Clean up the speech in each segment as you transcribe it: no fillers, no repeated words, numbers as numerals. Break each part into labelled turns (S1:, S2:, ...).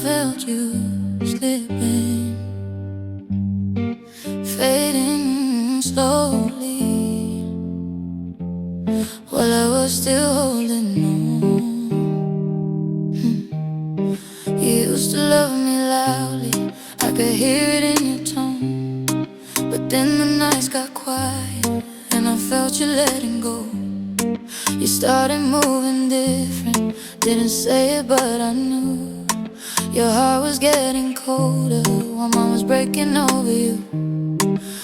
S1: felt you slipping, fading slowly, while I was still holding on. You used to love me loudly, I could hear it in your tone. But then the nights got quiet, and I felt you letting go. You started moving different, didn't say it but I knew. Your heart was getting colder while mine was breaking over you.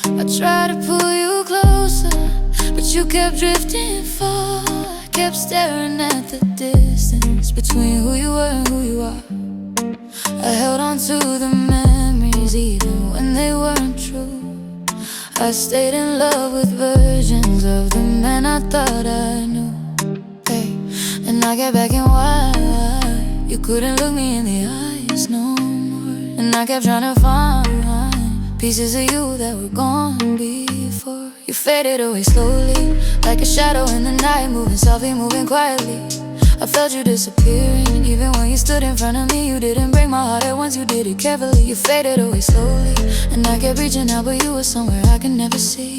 S1: I tried to pull you closer, but you kept drifting far. I kept staring at the distance between who you were and who you are. I held on to the memories even when they weren't true. I stayed in love with versions of the men I thought I knew. Hey, and I get back in why you couldn't look me in the eyes no more. And I kept trying to find pieces of you that were gone before. You faded away slowly, like a shadow in the night, moving softly, moving quietly. I felt you disappearing, even when you stood in front of me. You didn't break my heart at once, you did it carefully. You faded away slowly, and I kept reaching out, but you were somewhere I could never see.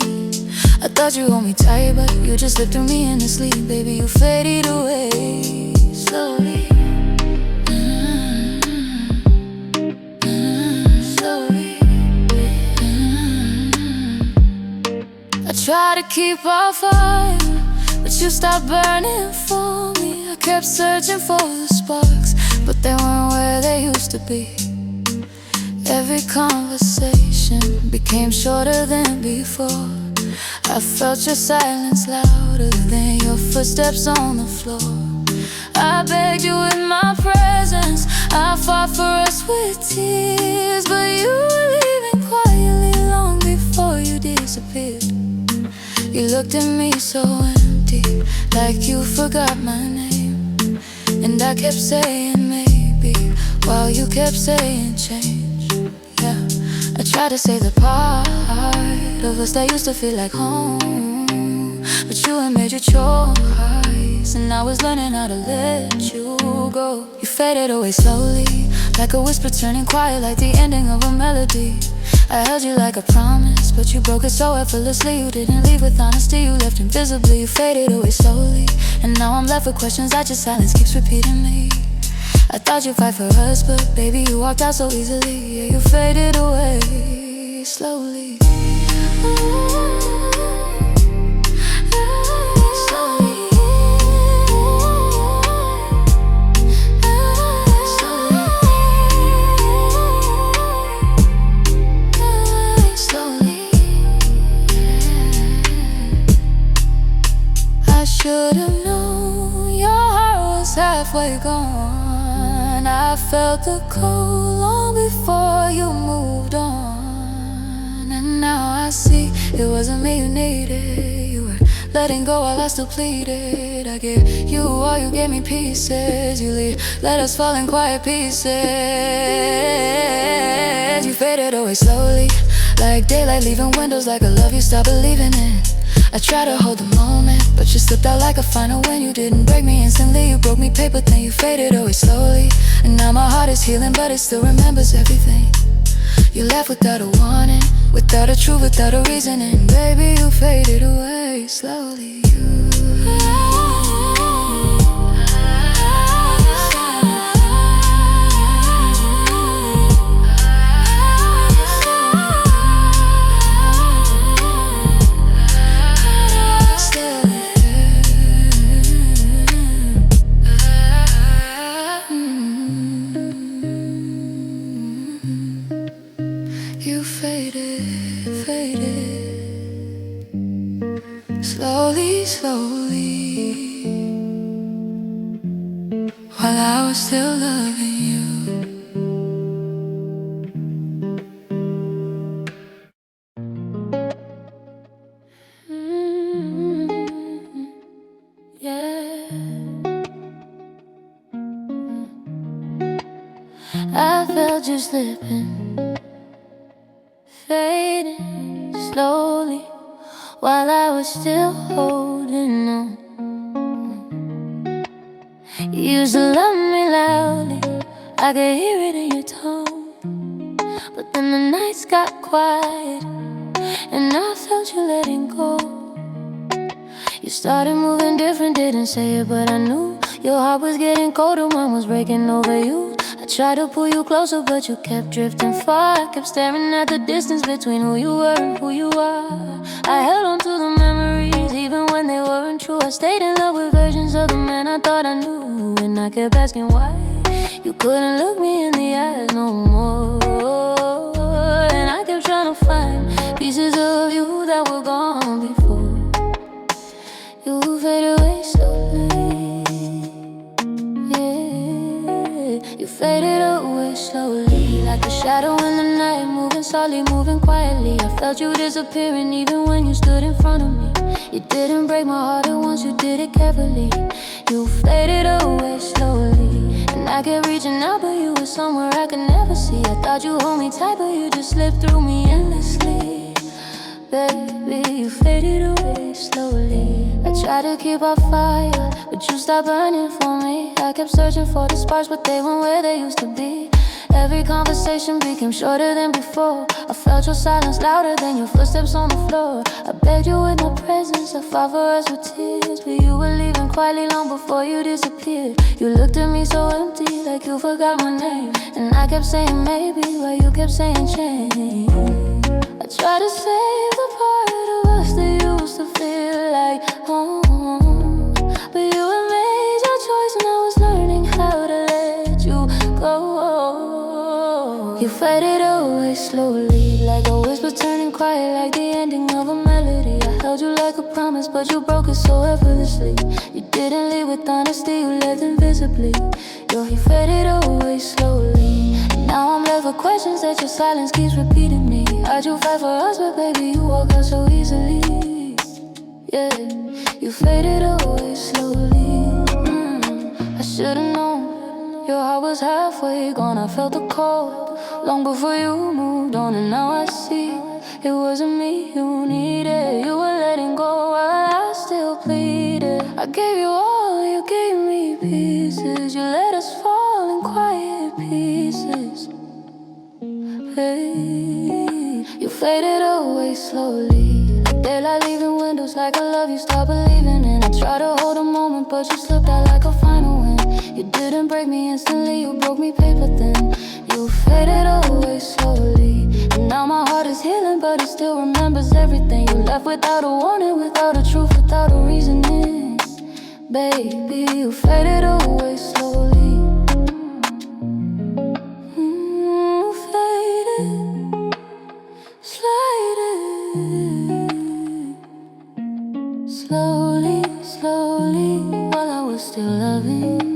S1: I thought you hold me tight, but you just slipped through me in the sleep. Baby, you faded away slowly, slowly. I tried to keep our fire, but you stopped burning for me. I kept searching for the sparks, but they weren't where they used to be. Every conversation became shorter than before. I felt your silence louder than your footsteps on the floor. I begged you with my presence, I fought for us with tears, but you were leaving quietly long before you disappeared. You looked at me so empty, like you forgot my name. And I kept saying maybe, while you kept saying change. Yeah, I tried to say the part of us that used to feel like home, but you had made your choice, and I was learning how to let you go. You faded away slowly, like a whisper turning quiet, like the ending of a melody. I held you like a promise, but you broke it so effortlessly. You didn't leave with honesty, you left invisibly. You faded away slowly, and now I'm left with questions that your silence keeps repeating me. I thought you'd fight for us, but baby, you walked out so easily. Yeah, you faded away slowly. I should've known your heart was halfway gone. I felt the cold long before you moved on. And now I see it wasn't me you needed. You were letting go while I still pleaded. I gave you all, you gave me pieces. You let us fall in quiet pieces. You faded away slowly, like daylight leaving windows, like a love you stopped believing in. I tried to hold the moment, but you slipped out like a final wind. You didn't break me instantly, you broke me paper thin. You faded away slowly, and now my heart is healing, but it still remembers everything. You left without a warning, without a truth, without a reasoning. Baby, you faded away slowly. You faded, faded, slowly, slowly, while I was still loving you. Yeah, I felt you slipping, fading slowly, while I was still holding on. You used to love me loudly, I could hear it in your tone. But then the nights got quiet, and I felt you letting go. You started moving different, didn't say it, but I knew your heart was getting colder, mine was breaking over you. I tried to pull you closer, but you kept drifting far. I kept staring at the distance between who you were and who you are. I held on to the memories, even when they weren't true. I stayed in love with versions of the man I thought I knew, and I kept asking why you couldn't look me in the eyes no more. And I kept trying to find pieces of you that were gone before you fade away slowly. Yeah, you faded away slowly, like a shadow in the night, moving slowly, moving quietly. I felt you disappearing even when you stood in front of me. You didn't break my heart at once, you did it carefully. You faded away slowly, and I kept reaching out, but you were somewhere I could never see. I thought you hold me tight, but you just slipped through me endlessly. Baby, you faded away slowly. I tried to keep our fire, but you stopped burning for me. I kept searching for the sparks, but they weren't where they used to be. Every conversation became shorter than before. I felt your silence louder than your footsteps on the floor. I begged you with my presence, I fought for us with tears, but you were leaving quietly long before you disappeared. You looked at me so empty, like you forgot my name, and I kept saying maybe, while you kept saying change. I tried to save the part of us that used to feel like home, but you had made your choice and I was learning how to let you go. You faded away slowly, like a whisper turning quiet, like the ending of a melody. I held you like a promise, but you broke it so effortlessly. You didn't leave with honesty, you left invisibly. You faded away slowly. Now I'm left with questions that your silence keeps repeating me. How'd you fight for us, but baby, you walk out so easily. Yeah, you faded away slowly. I should've known your heart was halfway gone. I felt the cold long before you moved on, and now I see it wasn't me you needed. You were letting go while I still pleaded. I gave you all, you gave me pieces. You let us fall in quiet pieces. Hey, you faded away slowly, like daylight leaving windows, like I love you, stop believing. And I tried to hold a moment, but you slipped out like a final wind. You didn't break me instantly, you broke me paper thin. You faded away slowly, and now my heart is healing, but it still remembers everything. You left without a warning, without a truth, without a reasoning. Baby, you faded away slowly. Slowly, slowly, while I was still loving